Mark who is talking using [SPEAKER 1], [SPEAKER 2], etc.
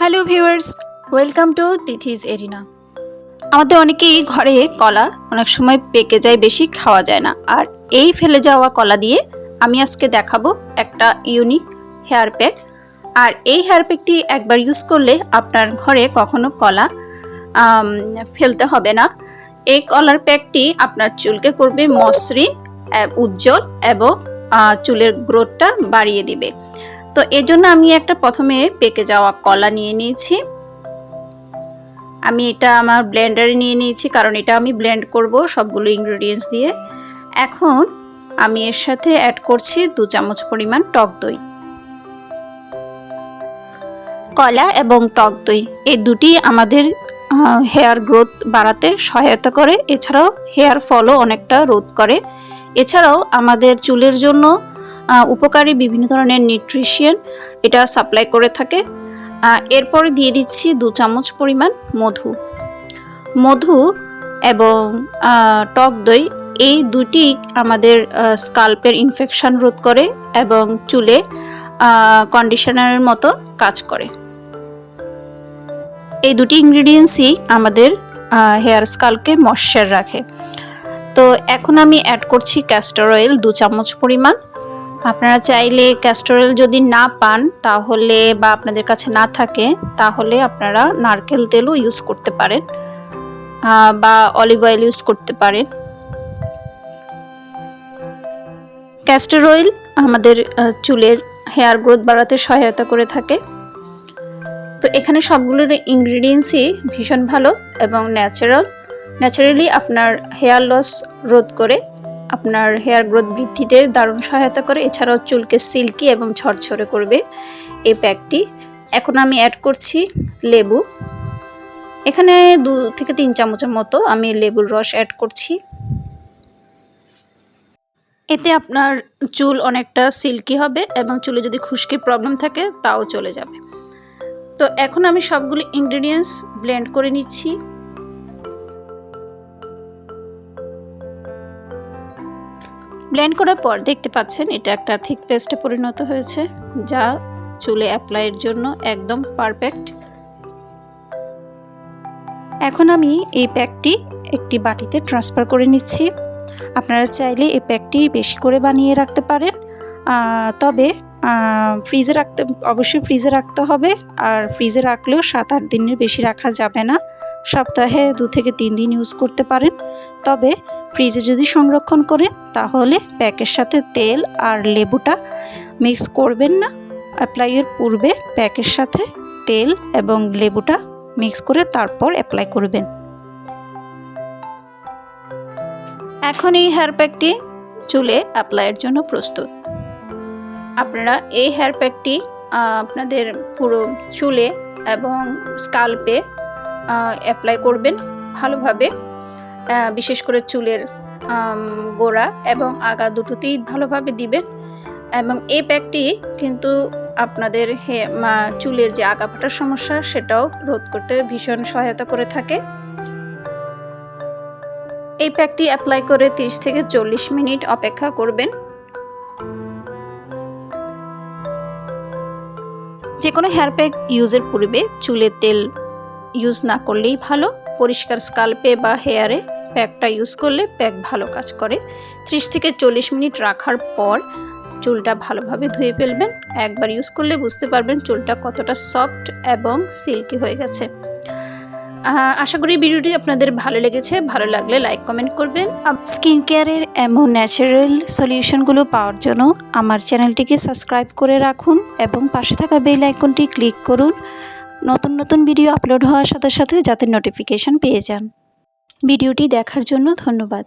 [SPEAKER 1] Hello viewers, welcome to Tithi's arena. আমাদের অনেকেই ঘরে কলা অনেক সময় পেকে যায়, বেশি খাওয়া যায় না। আর এই ফেলে যাওয়া কলা দিয়ে আমি আজকে দেখাবো একটা ইউনিক হেয়ার প্যাক। আর এই হেয়ার প্যাকটি একবার ইউজ করলে আপনার ঘরে কখনো কলা ফেলতে হবে না। এই কলার প্যাকটি আপনার চুলকে করবে মসৃণ, উজ্জ্বল এবং চুলের গ্রোথটা বাড়িয়ে দিবে। তো এর জন্য আমি একটা প্রথমে পেকে যাওয়া কলা নিয়ে নিয়েছি। আমি এটা আমার ব্লেন্ডারে নিয়ে নিয়েছি, কারণ এটা আমি ব্লেন্ড করব সবগুলো ইনগ্রেডিয়েন্টস দিয়ে। এখন আমি এর সাথে অ্যাড করছি 2 চামচ পরিমাণ টক দই। কলা এবং টক দই এই দুটি আমাদের হেয়ার গ্রোথ বাড়াতে সহায়তা করে, এছাড়াও হেয়ার ফলও অনেকটা রোধ করে। এছাড়াও আমাদের চুলের জন্য উপকারী বিভিন্ন ধরনের নিউট্রিশন এটা সাপ্লাই করে থাকে। এরপরে দিয়ে দিচ্ছি 2 চামচ পরিমাণ মধু এবং টক দই। এই দুটি আমাদের স্কাল্পের ইনফেকশন রোধ করে এবং চুলে কন্ডিশনারের মতো কাজ করে। এই দুটি ইনগ্রেডিয়েন্টসই আমাদের হেয়ার স্কাল্পকে ময়শ্চার রাখে। তো এখন আমি অ্যাড করছি ক্যাস্টর অয়েল 2 চামচ পরিমাণ। আপনারা চাইলে ক্যাস্টর অয়েল যদি না পান তাহলে, বা আপনাদের কাছে না থাকে, তাহলে আপনারা নারকেল তেলও ইউজ করতে পারেন বা অলিভ অয়েল ইউজ করতে পারেন। ক্যাস্টর অয়েল আমাদের চুলের হেয়ার গ্রোথ বাড়াতে সহায়তা করে থাকে। তো এখানে সবগুলোর ইনগ্রেডিয়েন্টসই ভীষণ ভালো এবং ন্যাচারালি আপনার হেয়ার লস রোধ করে, আপনার হেয়ার গ্রোথ বৃদ্ধিতে দারুণ সহায়তা করে। এছাড়াও চুলকে সিল্কি এবং ঝরঝরে করবে এই প্যাকটি। এখন আমি অ্যাড করছি লেবু। এখানে 2 থেকে 3 চামচের মতো আমি লেবুর রস অ্যাড করছি। এতে আপনার চুল অনেকটা সিল্কি হবে এবং চুলে যদি খুশকির প্রবলেম থাকে তাও চলে যাবে। তো এখন আমি সবগুলো ইনগ্রেডিয়েন্টস ব্লেন্ড করে নিচ্ছি। ব্লেন্ড করার পর দেখতে পাচ্ছেন এটা একটা থিক পেস্টে পরিণত হয়েছে, যা চুলে অ্যাপ্লাইয়ের জন্য একদম পারফেক্ট। এখন আমি এই প্যাকটি একটি বাটিতে ট্রান্সফার করে নিচ্ছি। আপনারা চাইলে এই প্যাকটি বেশি করে বানিয়ে রাখতে পারেন, তবে অবশ্যই ফ্রিজে রাখতে হবে। আর ফ্রিজে রাখলেও 7-8 দিনের বেশি রাখা যাবে না। সপ্তাহে 2 থেকে 3 দিন ইউজ করতে পারেন। তবে ফ্রিজে যদি সংরক্ষণ করেন তাহলে প্যাকের সাথে তেল আর লেবুটা মিক্স করবেন না। অ্যাপ্লাইয়ের পূর্বে প্যাকের সাথে তেল এবং লেবুটা মিক্স করে তারপর অ্যাপ্লাই করবেন। এখন এই হেয়ার প্যাকটি চুলে অ্যাপ্লাইয়ের জন্য প্রস্তুত। আপনারা এই হেয়ার প্যাকটি আপনাদের পুরো চুলে এবং স্কাল্পে অ্যাপ্লাই করবেন ভালোভাবে, বিশেষ করে চুলের গোড়া এবং আগা দুটোতেই ভালোভাবে দিবেন। এবং এই প্যাকটি কিন্তু আপনাদের চুলের যে আগা ফাটার সমস্যা সেটাও রোধ করতে ভীষণ সহায়তা করে থাকে। এই প্যাকটি অ্যাপ্লাই করে 30 থেকে 40 মিনিট অপেক্ষা করবেন। যে কোনো হেয়ার প্যাক ইউজের পূর্বে চুলে তেল ইউজ না করলেই ভালো। পরিষ্কার স্কাল্পে বা হেয়ারে প্যাকটা ইউজ করলে প্যাক ভালো কাজ করে। 30 থেকে 40 মিনিট রাখার পর চুলটা ভালোভাবে ধুয়ে ফেলবেন। একবার ইউজ করলে বুঝতে পারবেন চুলটা কতটা সফট এবং সিল্কি হয়ে গেছে। আশা করি ভিডিওটি আপনাদের ভালো লেগেছে। ভালো লাগলে লাইক কমেন্ট করবেন। স্কিন কেয়ারের এমন ন্যাচারাল সলিউশনগুলো পাওয়ার জন্য আমার চ্যানেলটিকে সাবস্ক্রাইব করে রাখুন এবং পাশে থাকা বেল আইকনটি ক্লিক করুন নতুন ভিডিও আপলোড হওয়ার সাথে সাথে যাতে নোটিফিকেশন পেয়ে যান। ভিডিওটি দেখার জন্য ধন্যবাদ।